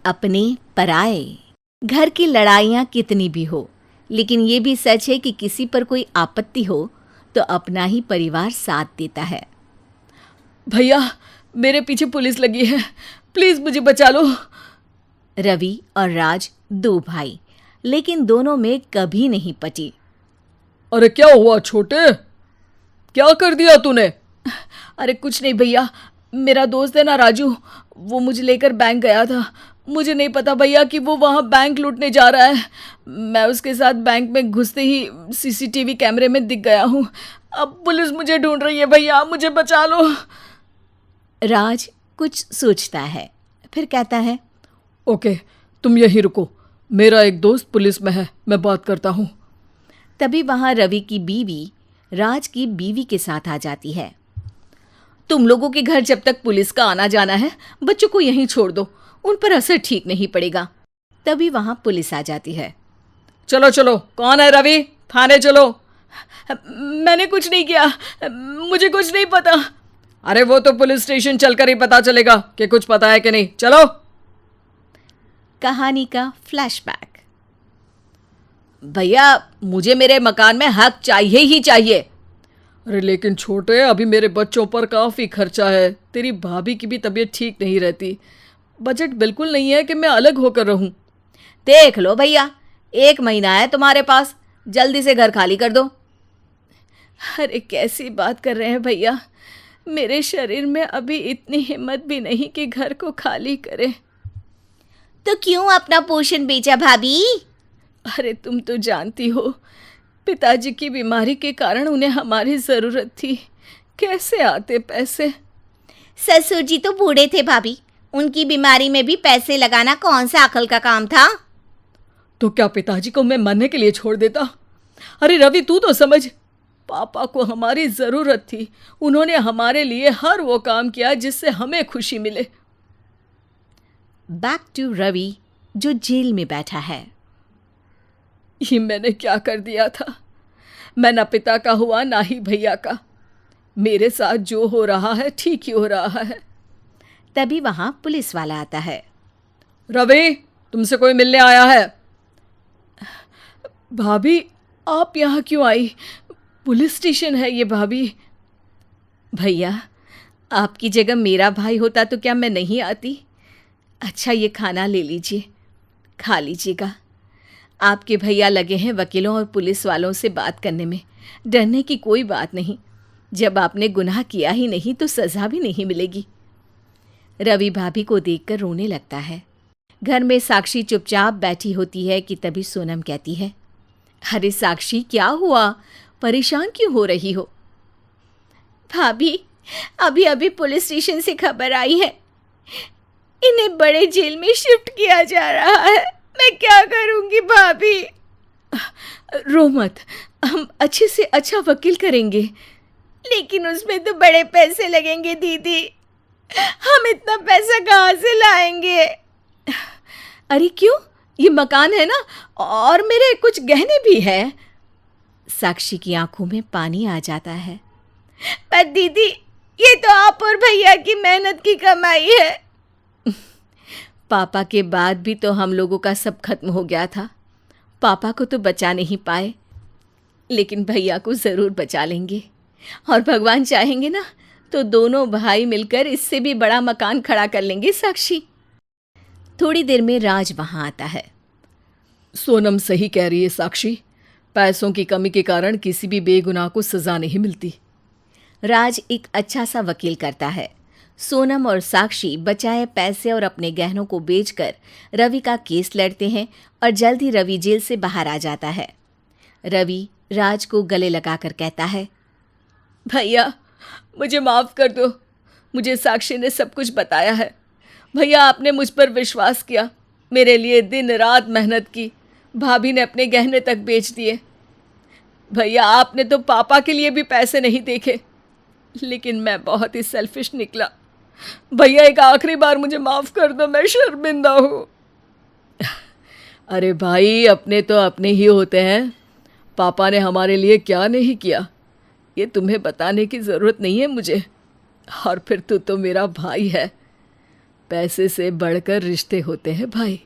अपने पराए। घर की लड़ाइयाँ कितनी भी हो, लेकिन ये भी सच है कि किसी पर कोई आपत्ति हो तो अपना ही परिवार साथ देता है। भैया, मेरे पीछे पुलिस लगी है, प्लीज मुझे बचा लो। रवि और राज दो भाई, लेकिन दोनों में कभी नहीं पटी। अरे क्या हुआ छोटे, क्या कर दिया तूने? अरे कुछ नहीं भैया, मेरा दोस्त है ना राजू, वो मुझे लेकर बैंक गया था। मुझे नहीं पता भैया कि वो वहाँ बैंक लूटने जा रहा है। मैं उसके साथ बैंक में घुसते ही सीसीटीवी कैमरे में दिख गया हूँ। अब पुलिस मुझे ढूंढ रही है भैया, मुझे बचा लो। राज कुछ सोचता है, फिर कहता है, ओके, तुम यहीं रुको, मेरा एक दोस्त पुलिस में है, मैं बात करता हूँ। तभी वहां रवि की बीवी राज की बीवी के साथ आ जाती है। तुम लोगों के घर जब तक पुलिस का आना जाना है, बच्चों को यहीं छोड़ दो, उन पर असर ठीक नहीं पड़ेगा। तभी वहां पुलिस आ जाती है। चलो चलो, कौन है रवि, थाने चलो। मैंने कुछ नहीं किया, मुझे कुछ नहीं पता। अरे वो तो पुलिस स्टेशन चलकर ही पता चलेगा कि कुछ पता है कि नहीं, चलो। कहानी का फ्लैशबैक। भैया, मुझे मेरे मकान में हक चाहिए ही चाहिए। अरे लेकिन छोटे, अभी मेरे बच्चों पर काफ़ी खर्चा है, तेरी भाभी की भी तबीयत ठीक नहीं रहती, बजट बिल्कुल नहीं है कि मैं अलग होकर रहूं। देख लो भैया, 1 महीना है तुम्हारे पास, जल्दी से घर खाली कर दो। अरे कैसी बात कर रहे हैं भैया, मेरे शरीर में अभी इतनी हिम्मत भी नहीं कि घर को खाली करे। तो क्यों अपना पोषण बेचा भाभी? अरे तुम तो जानती हो, पिताजी की बीमारी के कारण उन्हें हमारी ज़रूरत थी, कैसे आते पैसे। ससुर जी तो बूढ़े थे भाभी, उनकी बीमारी में भी पैसे लगाना कौन सा अकल का काम था। तो क्या पिताजी को मैं मरने के लिए छोड़ देता? अरे रवि, तू तो समझ, पापा को हमारी ज़रूरत थी, उन्होंने हमारे लिए हर वो काम किया जिससे हमें खुशी मिले। बैक टू रवि, जो जेल में बैठा है। ये मैंने क्या कर दिया था? मैं ना पिता का हुआ ना ही भैया का। मेरे साथ जो हो रहा है ठीक ही हो रहा है। तभी वहां पुलिस वाला आता है। रवि, तुमसे कोई मिलने आया है। भाभी, आप यहाँ क्यों आई? पुलिस स्टेशन है ये भाभी। भैया, आपकी जगह मेरा भाई होता तो क्या मैं नहीं आती? अच्छा, ये खाना ले लीजिए, खा लीजिएगा। आपके भैया लगे हैं वकीलों और पुलिस वालों से बात करने में, डरने की कोई बात नहीं। जब आपने गुनाह किया ही नहीं तो सज़ा भी नहीं मिलेगी। रवि भाभी को देखकर रोने लगता है। घर में साक्षी चुपचाप बैठी होती है कि तभी सोनम कहती है, अरे साक्षी, क्या हुआ, परेशान क्यों हो रही हो? भाभी, अभी अभी पुलिस स्टेशन से खबर आई है, इन्हें बड़े जेल में शिफ्ट किया जा रहा है। मैं क्या करूंगी भाभी? रो मत, हम अच्छे से अच्छा वकील करेंगे। लेकिन उसमें तो बड़े पैसे लगेंगे दीदी, हम इतना पैसा कहाँ से लाएंगे? अरे क्यों, ये मकान है ना, और मेरे कुछ गहने भी है। साक्षी की आंखों में पानी आ जाता है। पर दीदी, ये तो आप और भैया की मेहनत की कमाई है। पापा के बाद भी तो हम लोगों का सब खत्म हो गया था। पापा को तो बचा नहीं पाए, लेकिन भैया को ज़रूर बचा लेंगे, और भगवान चाहेंगे ना तो दोनों भाई मिलकर इससे भी बड़ा मकान खड़ा कर लेंगे। साक्षी। थोड़ी देर में राज वहाँ आता है। सोनम सही कह रही है साक्षी, पैसों की कमी के कारण किसी भी बेगुनाह को सज़ा नहीं मिलती। राज एक अच्छा सा वकील करता है। सोनम और साक्षी बचाए पैसे और अपने गहनों को बेचकर रवि का केस लड़ते हैं और जल्द ही रवि जेल से बाहर आ जाता है। रवि राज को गले लगाकर कहता है, भैया मुझे माफ़ कर दो, मुझे साक्षी ने सब कुछ बताया है। भैया, आपने मुझ पर विश्वास किया, मेरे लिए दिन रात मेहनत की, भाभी ने अपने गहने तक बेच दिए। भैया, आपने तो पापा के लिए भी पैसे नहीं देखे, लेकिन मैं बहुत ही सेल्फिश निकला। भैया, एक आखिरी बार मुझे माफ़ कर दो, मैं शर्मिंदा हूँ। अरे भाई, अपने तो अपने ही होते हैं, पापा ने हमारे लिए क्या नहीं किया ये तुम्हें बताने की ज़रूरत नहीं है मुझे। और फिर तू तो मेरा भाई है। पैसे से बढ़कर रिश्ते होते हैं भाई।